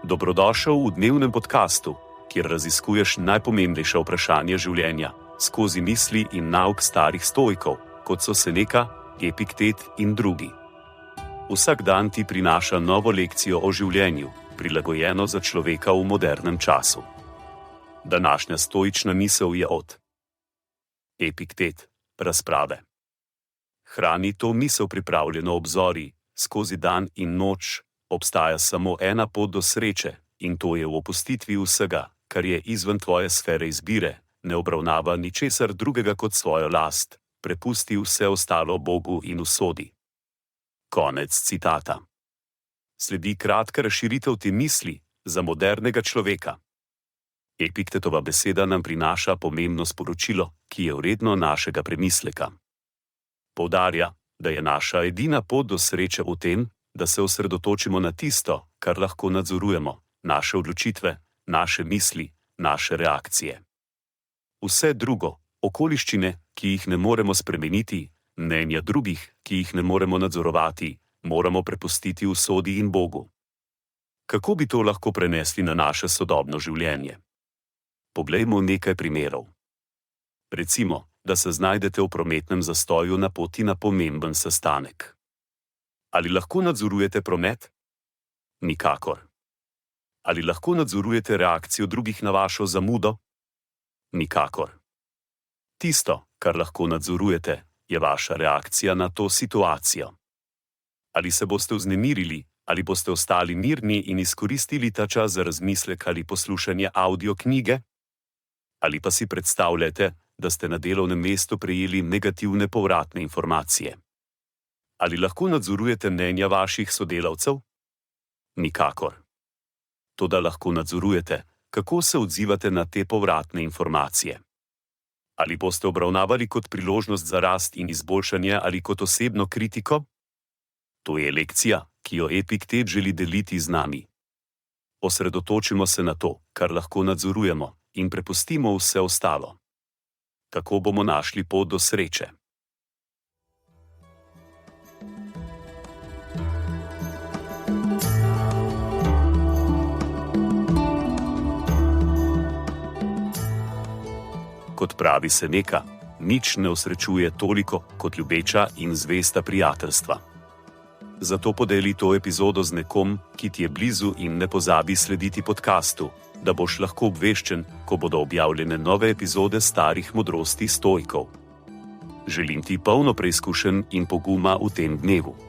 Dobrodošel v dnevnem podkastu, kjer raziskuješ najpomembnejša vprašanja življenja skozi misli in nauk starih stoikov, kot so Seneca, Epiktet in drugi. Vsak dan ti prinaša novo lekcijo o življenju, prilagojeno za človeka v modernem času. Današnja stoična misel je od Epiktet, razprave. Hrani to misel pripravljeno obzori, skozi dan in noč obstaja samo ena pot do sreče, in to je v opustitvi vsega, kar je izven tvoje sfere izbire, ne obravnava ničesar drugega kot svojo last, prepusti vse ostalo Bogu in usodi. Konec citata. Sledi kratka razširitev te misli za modernega človeka. Epiktetova beseda nam prinaša pomembno sporočilo, ki je vredno našega premisleka. Poudarja, da je naša edina pot do sreče v tem, da se osredotočimo na tisto, kar lahko nadzorujemo, naše odločitve, naše misli, naše reakcije. Vse drugo, okoliščine, ki jih ne moremo spremeniti, mnenja drugih, ki jih ne moremo nadzorovati, moramo prepustiti usodi in Bogu. Kako bi to lahko prenesli na naše sodobno življenje? Poglejmo nekaj primerov. Recimo, da se znajdete v prometnem zastoju na poti na pomemben sestanek. Ali lahko nadzorujete promet? Nikakor. Ali lahko nadzorujete reakcijo drugih na vašo zamudo? Nikakor. Tisto, kar lahko nadzorujete, je vaša reakcija na to situacijo. Ali se boste vznemirili, ali boste ostali mirni in izkoristili ta čas za razmislek ali poslušanje audio knjige? Ali pa si predstavljate, da ste na delovnem mestu prejeli negativne povratne informacije? Ali lahko nadzorujete mnenja vaših sodelavcev? Nikakor. Toda lahko nadzorujete, kako se odzivate na te povratne informacije. Ali boste obravnavali kot priložnost za rast in izboljšanje ali kot osebno kritiko? To je lekcija, ki jo Epiktet želi deliti z nami. Osredotočimo se na to, kar lahko nadzorujemo, in prepustimo vse ostalo. Tako bomo našli pot do sreče. Kot pravi Seneca, nič ne osrečuje toliko kot ljubeča in zvesta prijateljstva. Zato podeli to epizodo z nekom, ki ti je blizu, in ne pozabi slediti podkastu, da boš lahko obveščen, ko bodo objavljene nove epizode starih modrosti stoikov. Želim ti polno preizkušenj in poguma v tem dnevu.